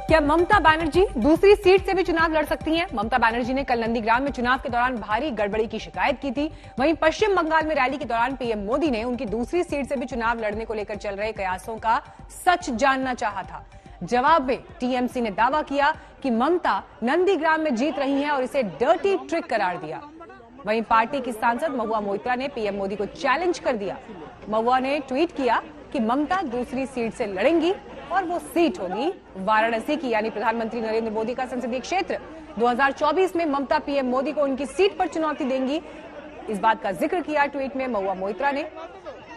क्या ममता बनर्जी दूसरी सीट से भी चुनाव लड़ सकती हैं? ममता बनर्जी ने कल नंदीग्राम में चुनाव के दौरान भारी गड़बड़ी की शिकायत की थी। वहीं पश्चिम बंगाल में रैली के दौरान पीएम मोदी ने उनकी दूसरी सीट से भी चुनाव लड़ने को लेकर चल रहे कयासों का सच जानना चाहा था। जवाब में टीएमसी ने दावा किया कि ममता नंदीग्राम में जीत रही हैं और इसे डर्टी ट्रिक करार दिया। वहीं पार्टी की सांसद महुआ मोइत्रा ने पीएम मोदी को चैलेंज कर दिया। महुआ ने ट्वीट किया कि ममता दूसरी सीट से लड़ेंगी और वो सीट होगी वाराणसी की, यानी प्रधानमंत्री नरेंद्र मोदी का संसदीय क्षेत्र। 2024 में ममता पीएम मोदी को उनकी सीट पर चुनौती देंगी, इस बात का जिक्र किया ट्वीट में महुआ मोइत्रा ने।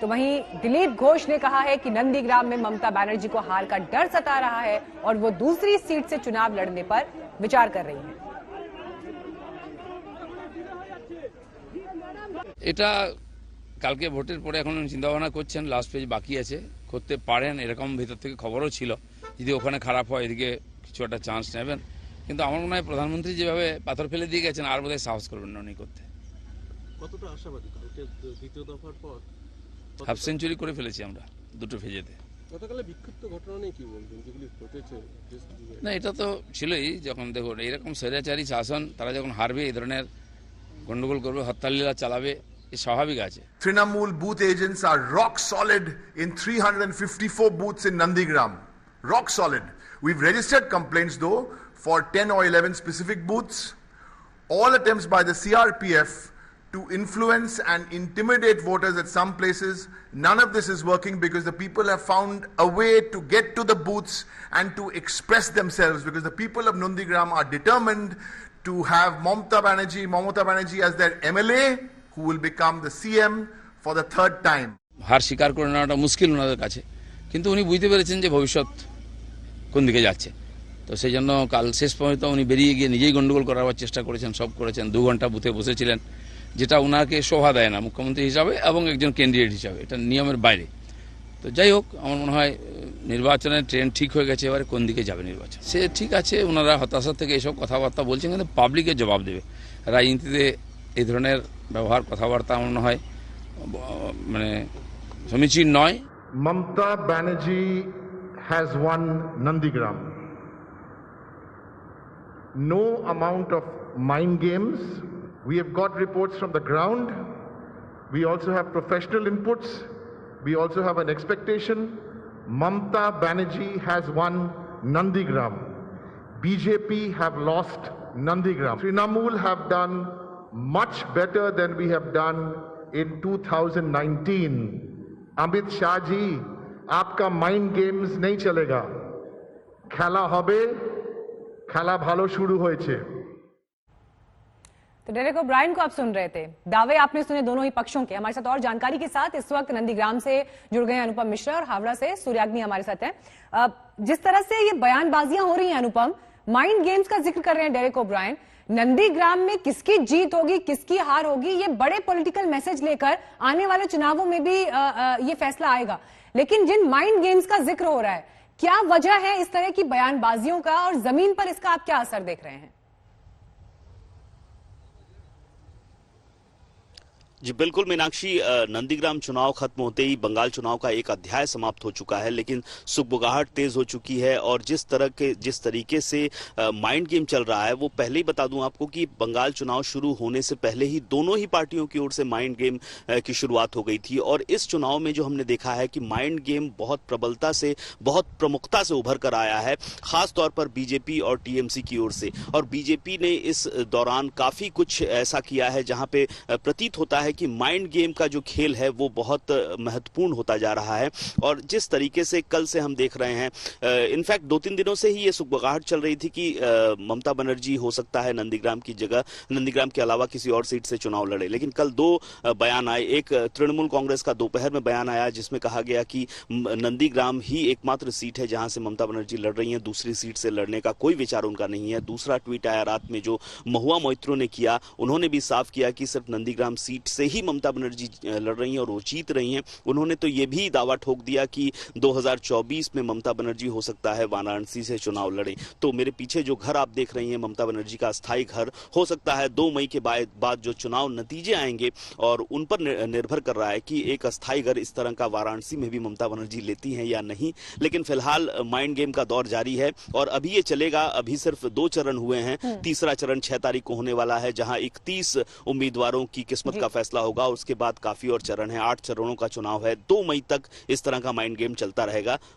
तो वहीं दिलीप घोष ने कहा है कि नंदीग्राम में ममता बनर्जी को हार का डर सता रहा है और वो दूसरी सीट से चुनाव लड़ने पर विचार कर रही है। এটা কালকে ভোটের পরে এখন চিন্তা ভাবনা করছেন, লাস্ট পেজ বাকি আছে, করতে পারেন এরকম ভিতর থেকে খবরও ছিল। যদি ওখানে খারাপ হয় এদিকে কিছু একটা চান্স নেবেন, কিন্তু আমার মনে হয় প্রধানমন্ত্রী যেভাবে পাথর ফেলে দিয়ে গেছেন আর বোধহয় সাহস করবেন না উনি করতে। কতটা আশাবাদী কালকে দ্বিতীয় দফার পর? হাফ সেঞ্চুরি করে ফেলেছি আমরা দুটো ফেজেতে। গতকালে বিক্ষিপ্ত ঘটনা নিয়ে কি বলবেন যেগুলি ঘটেছে? না, এটা তো ছিলই। যখন দেখুন এইরকম স্বৈরাচারী শাসন, তারা যখন হারবে এই ধরনের গন্ডগোল করবে, হত্যালীলা চালাবে, স্বাভাবিক আছে। Trinamool booth agents are rock solid in 354 booths in Nandigram. Rock solid. We've registered complaints though for 10 or 11 specific booths. All attempts by the CRPF to influence and intimidate voters at some places, none of this is working because the people have found a way to get to the booths and to express themselves, because the people of Nandigram are determined to have Mamata Banerjee as their MLA, who will become the CM for the third time. হার স্বীকার করে নেওয়াটা মুশকিল ওনাদের কাছে, কিন্তু উনি বুঝতে পেরেছেন যে ভবিষ্যৎ কোন দিকে যাচ্ছে। তো সেই জন্য কাল শেষ পর্যন্ত উনি বেরিয়ে গিয়ে নিজেই গন্ডগোল করার চেষ্টা করেছেন, সব করেছেন। 2 ঘন্টা বুথে বসেছিলেন, যেটা ওনাকে শোভা দেয় না মুখ্যমন্ত্রী হিসাবে এবং একজন ক্যান্ডিডেট হিসাবে, এটা নিয়মের বাইরে। তো যাই হোক, আমার মনে হয় নির্বাচনের ট্রেন্ড ঠিক হয়ে গেছে। এবারে কোন দিকে যাবে নির্বাচন সে ঠিক আছে। ওনারা হতাশা থেকে এইসব কথাবার্তা বলছেন, কিন্তু পাবলিকের জবাব দেবে। রাজনীতিতে এই ধরনের ব্যবহার কথাবার্তা আমার মনে হয় মানে সমীচীন নয়। Mamata Banerjee has won Nandigram. No amount of mind games. We have got reports from the ground. We also have professional inputs. We also have an expectation. Mamata Banerjee has won Nandigram. BJP have lost Nandigram. Trinamool have done much better than we have done in 2019. Amit Shah ji, आपका mind games नहीं चलेगा। खेला होबे, खेला भालो शुरू होएछे। तो Derek O'Brien को आप सुन रहे थे, दावे आपने सुने दोनों ही पक्षों के। हमारे साथ और जानकारी के साथ इस वक्त नंदीग्राम से जुड़ गए अनुपम मिश्रा और हावड़ा से सूर्याग्नि हमारे साथ हैं। जिस तरह से ये बयानबाजियां हो रही हैं अनुपम, माइंड गेम्स का जिक्र कर रहे हैं डेरेक ओब्रायन, नंदीग्राम में किसकी जीत होगी किसकी हार होगी, ये बड़े पॉलिटिकल मैसेज लेकर आने वाले चुनावों में भी ये फैसला आएगा। लेकिन जिन माइंड गेम्स का जिक्र हो रहा है, क्या वजह है इस तरह की बयानबाजियों का और जमीन पर इसका आप क्या असर देख रहे हैं? जी बिल्कुल मीनाक्षी, नंदीग्राम चुनाव खत्म होते ही बंगाल चुनाव का एक अध्याय समाप्त हो चुका है, लेकिन सुगबुगाहट तेज हो चुकी है। और जिस तरीके से माइंड गेम चल रहा है, वो पहले ही बता दूं आपको कि बंगाल चुनाव शुरू होने से पहले ही दोनों ही पार्टियों की ओर से माइंड गेम की शुरुआत हो गई थी। और इस चुनाव में जो हमने देखा है कि माइंड गेम बहुत प्रबलता से, बहुत प्रमुखता से उभर कर आया है, खास तौर पर बीजेपी और टीएमसी की ओर से। और बीजेपी ने इस दौरान काफी कुछ ऐसा किया है जहां पे प्रतीत होता है कि माइंड गेम का जो खेल है वो बहुत महत्वपूर्ण होता जा रहा है। और जिस तरीके से कल से हम देख रहे हैं, इनफैक्ट 2-3 दिनों से ही ये सुगबुगाहट चल रही थी कि ममता बनर्जी हो सकता है नंदीग्राम की जगह, नंदीग्राम के अलावा किसी और सीट से चुनाव लड़े। लेकिन कल 2 बयान आए। एक तृणमूल कांग्रेस का दोपहर में बयान आया जिसमें कहा गया कि नंदीग्राम ही एकमात्र सीट है जहां से ममता बनर्जी लड़ रही हैं, दूसरी सीट से लड़ने का कोई विचार उनका नहीं है। दूसरा ट्वीट आया रात में जो महुआ मोइत्रा ने किया, उन्होंने भी साफ किया कि सिर्फ नंदीग्राम सीट से से ही ममता बनर्जी लड़ रही हैं और वो जीत रही हैं। उन्होंने तो ये भी दावा ठोक दिया कि 2024 में ममता बनर्जी हो सकता है वाराणसी से चुनाव लड़े। तो मेरे पीछे जो घर आप देख रही हैं ममता बनर्जी का अस्थायी घर, हो सकता है 2 मई के बाद जो चुनाव नतीजे आएंगे और उन पर निर्भर कर रहा है कि एक अस्थायी घर इस तरह का वाराणसी में भी ममता बनर्जी लेती हैं या नहीं। लेकिन फिलहाल माइंड गेम का दौर जारी है और अभी ये चलेगा। अभी सिर्फ 2 चरण हुए हैं, तीसरा चरण 6 तारीख को होने वाला है, जहां 31 उम्मीदवारों की किस्मत का फैसला होगा। उसके बाद काफी और चरण है, 8 चरणों का चुनाव है। 2 मई तक इस तरह का माइंड गेम चलता रहेगा।